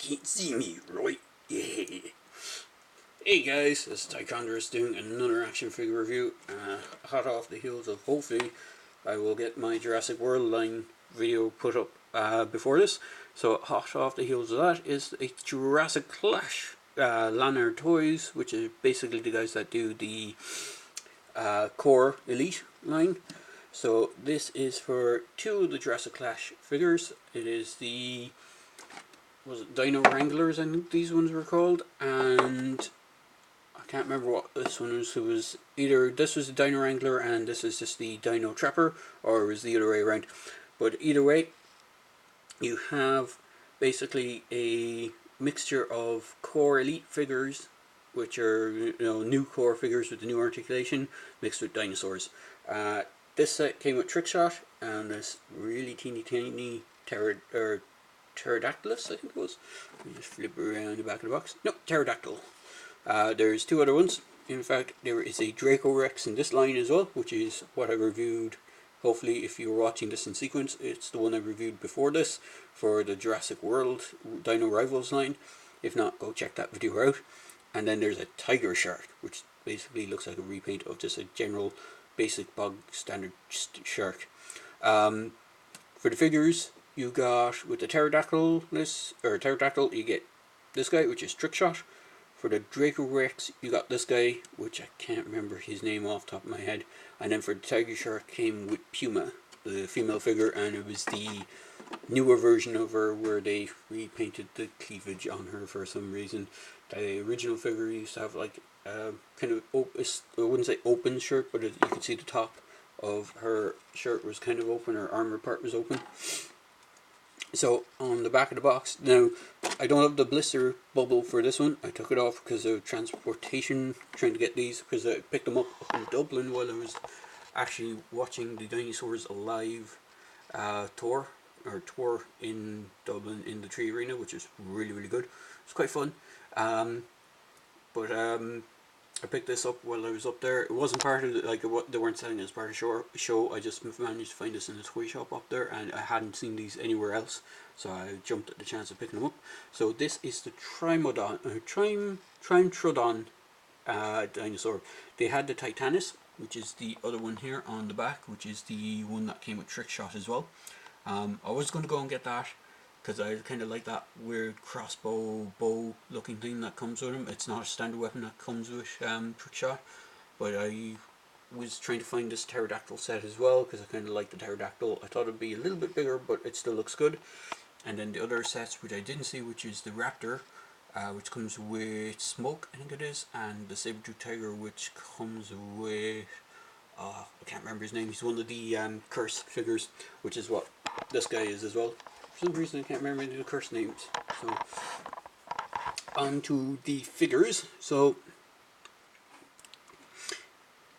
can't see me, right? Yeah. Hey guys, this is Tichondrous doing another action figure review. Hot off the heels of hopefully I will get my Jurassic World line video put up before this. So hot off the heels of that is a Jurassic Clash Lanard toys, which is basically the guys that do the Core Elite line. So this is for two of the Jurassic Clash figures. It is the Dino Wranglers, I think these ones were called, and I can't remember what this one was. It was either this was the Dino Wrangler and this is just the Dino Trapper, or it was the other way around. But either way, you have basically a mixture of Core Elite figures, which are new Core figures with the new articulation, mixed with dinosaurs. This set came with Trickshot and this really teeny tiny Pterodactylus, I think it was. Let me just flip around the back of the box. No, Pterodactyl. There's two other ones. In fact, there is a Draco Rex in this line as well, which is what I reviewed. Hopefully, if you were watching this in sequence, it's the one I reviewed before this for the Jurassic World Dino Rivals line. If not, go check that video out. And then there's a Tiger Shark, which basically looks like a repaint of just a general basic bog standard shark. For the figures, you got with the Pterodactyl, you get this guy, which is Trickshot. For the Draco Rex, you got this guy, which I can't remember his name off the top of my head. And then for the Tiger Shark came with Puma, the female figure, and it was the newer version of her where they repainted the cleavage on her for some reason. The original figure used to have like kind of I wouldn't say open shirt, but you could see the top of her shirt was kind of open, her armor part was open. So on the back of the box, now I don't have the blister bubble for this one. I took it off because of transportation, trying to get these, because I picked them up in Dublin while I was actually watching the Dinosaurs Alive tour in Dublin in the Tree Arena, which is really, really good. It's quite fun. I picked this up while I was up there. It wasn't part of they weren't selling it as part of the show. I just managed to find this in a toy shop up there, and I hadn't seen these anywhere else, so I jumped at the chance of picking them up. So this is the Trimetrodon dinosaur. They had the Titanus, which is the other one here on the back, which is the one that came with Trickshot as well. I was going to go and get that, because I kind of like that weird crossbow bow looking thing that comes with him. It's not a standard weapon that comes with Trickshot, but I was trying to find this Pterodactyl set as well, because I kind of like the Pterodactyl. I thought it would be a little bit bigger, but it still looks good. And then the other sets which I didn't see, which is the Raptor, which comes with Smoke, I think it is, and the Saber-Tooth Tiger, which comes with I can't remember his name. He's one of the curse figures, which is what this guy is as well. For some reason I can't remember any of the curse names. So on to the figures. So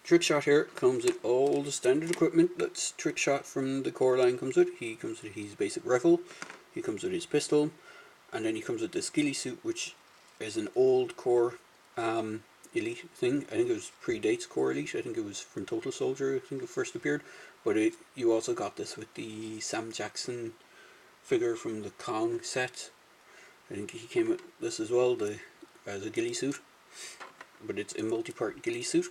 Trickshot here comes with all the standard equipment that's Trickshot from the core line comes with. He comes with his basic rifle, he comes with his pistol, and then he comes with this ghillie suit, which is an old core Elite thing. I think it was predates Core Elite. I think it was from Total Soldier, I think it first appeared. But you also got this with the Sam Jackson figure from the Kong set. I think he came with this as well, as a ghillie suit. But it's a multi-part ghillie suit.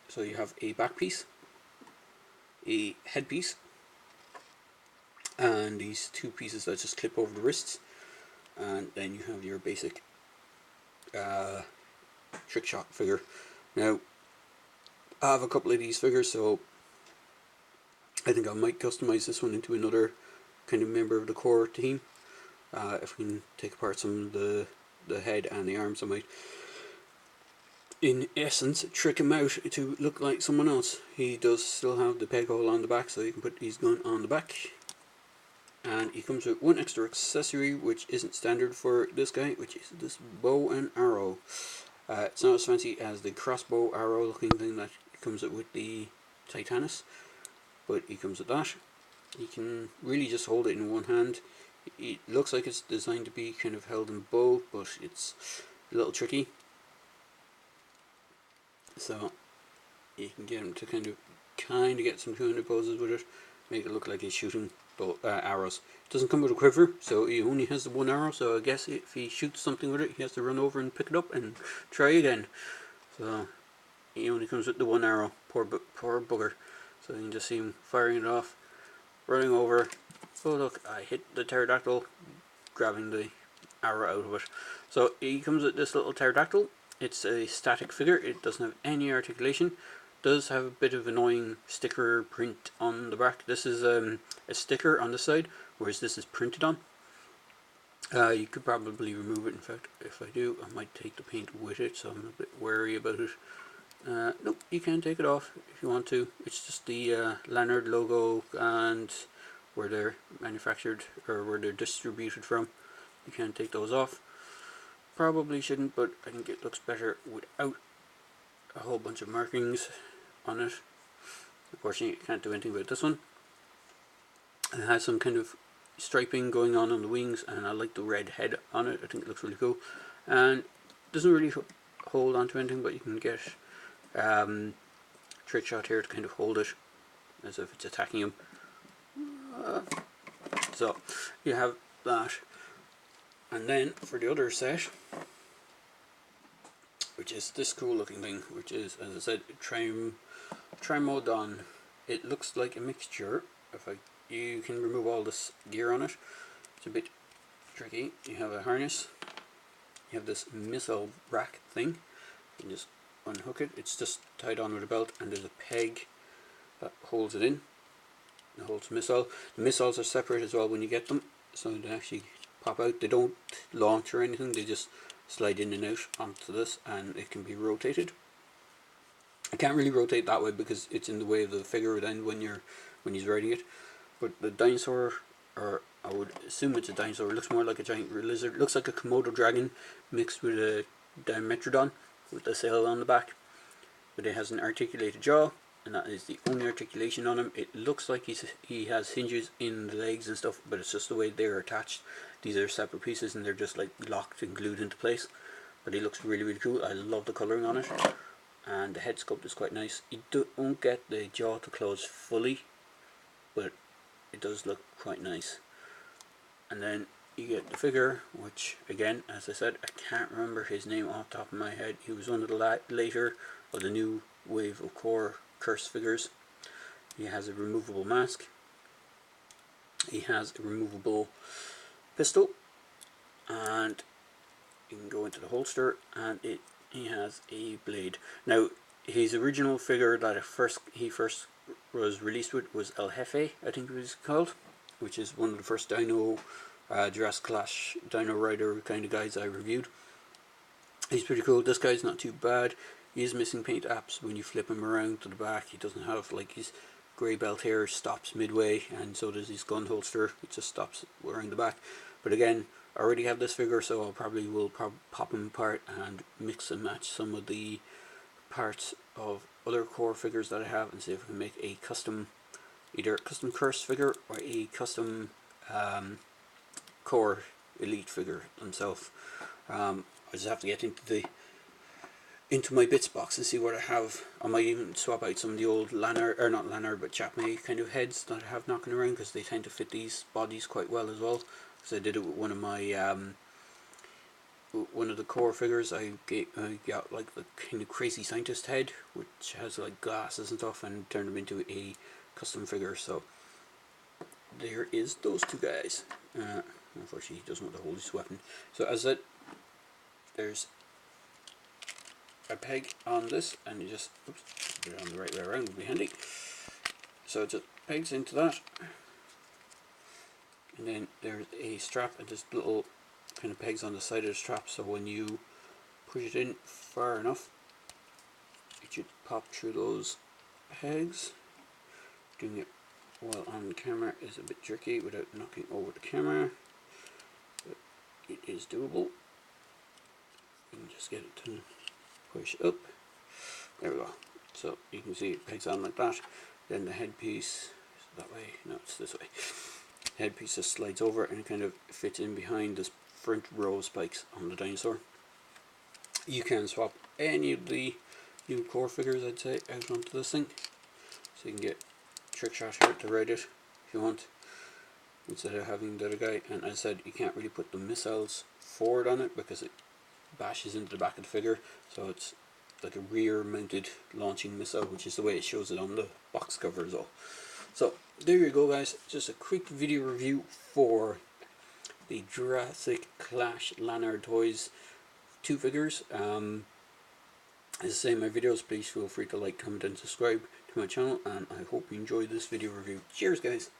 So you have a back piece, a headpiece, and these two pieces that just clip over the wrists. And then you have your basic Trickshot figure. Now, I have a couple of these figures, so I think I might customize this one into another kind of member of the core team. If we can take apart some of the head and the arms, I might, in essence, trick him out to look like someone else. He does still have the peg hole on the back, so you can put his gun on the back. And he comes with one extra accessory, which isn't standard for this guy, which is this bow and arrow. It's not as fancy as the crossbow arrow looking thing that comes with the Titanus, but he comes with that. You can really just hold it in one hand. It looks like it's designed to be kind of held in both, but it's a little tricky. So you can get him to kind of get some two-handed poses with it, make it look like he's shooting arrows. It doesn't come with a quiver, so he only has the one arrow, so I guess if he shoots something with it, he has to run over and pick it up and try again. So he only comes with the one arrow. Poor bugger. So you can just see him firing it off, running over. Oh look, I hit the pterodactyl, grabbing the arrow out of it. So he comes with this little pterodactyl. It's a static figure. It doesn't have any articulation. Does have a bit of annoying sticker print on the back. This is a sticker on the side, whereas this is printed on. You could probably remove it. In fact, if I do, I might take the paint with it, so I'm a bit wary about it. Nope, you can take it off if you want to. It's just the Lanard logo and where they're manufactured or where they're distributed from. You can take those off. Probably shouldn't, but I think it looks better without a whole bunch of markings on it. Unfortunately, I can't do anything about this one. It has some kind of striping going on the wings, and I like the red head on it. I think it looks really cool, and it doesn't really hold onto anything, but you can get trick shot here to kind of hold it as if it's attacking him. So you have that, and then for the other set, which is this cool looking thing, which is, as I said, Trimetrodon. It looks like a mixture. You can remove all this gear on it. It's a bit tricky. You have a harness. You have this missile rack thing. You can just unhook it. It's just tied on with a belt, and there's a peg that holds it in. It holds the missile. The missiles are separate as well when you get them, so they actually pop out. They don't launch or anything. They just slide in and out onto this, and it can be rotated. I can't really rotate that way because it's in the way of the figure then when he's riding it. But the dinosaur, or I would assume it's a dinosaur, it looks more like a giant lizard. It looks like a Komodo dragon mixed with a Trimetrodon with the sail on the back. But it has an articulated jaw, and that is the only articulation on him. It looks like he has hinges in the legs and stuff, but it's just the way they're attached. These are separate pieces and they're just like locked and glued into place. But he looks really, really cool. I love the colouring on it. And the head sculpt is quite nice. You don't get the jaw to close fully, but it does look quite nice. And then you get the figure, which again, as I said, I can't remember his name off the top of my head. He was one of the later of the new wave of core curse figures. He has a removable mask. He has a removable pistol, and you can go into the holster, and he has a blade. Now, his original figure that he first was released with was El Jefe, I think it was called, which is one of the first Jurassic Clash Dino Wrangler kind of guys I reviewed. He's pretty cool. This guy's not too bad. He is missing paint apps when you flip him around to the back. He doesn't have, like, his grey belt here stops midway, and so does his gun holster. It just stops around the back. But again, I already have this figure, so I probably will pop him apart and mix and match some of the parts of other core figures that I have and see if I can make a custom, either a custom curse figure or a custom core elite figure themselves. I just have to get into my bits box and see what I have. I might even swap out some of the old Lanard, or not Lanard, but Chapman kind of heads that I have knocking around, because they tend to fit these bodies quite well as well. Because I did it with one of my one of the core figures. I got like the kind of crazy scientist head, which has like glasses and stuff, and turned them into a custom figure. So there is those two guys. Unfortunately, he doesn't want to hold his weapon. So as I said, there's a peg on this, and you just put it on the right way around, would be handy. So it just pegs into that, and then there's a strap, and just little kind of pegs on the side of the strap, so when you push it in far enough, it should pop through those pegs. Doing it while on camera is a bit tricky without knocking over the camera, but it is doable. You can just get it to push up. There we go. So you can see it pegs on like that. Then the headpiece is that way. No, it's this way. The headpiece just slides over, and it kind of fits in behind this front row of spikes on the dinosaur. You can swap any of the new core figures, I'd say, out onto this thing. So you can get Trick Shot here to ride it if you want. instead of having the other guy. And I said you can't really put the missiles forward on it because it bashes into the back of the figure, so it's like a rear mounted launching missile, which is the way it shows it on the box cover as well. So there you go guys, just a quick video review for the Jurassic Clash Lanard Toys 2 figures. As I say in my videos, please feel free to like, comment and subscribe to my channel, and I hope you enjoyed this video review. Cheers guys!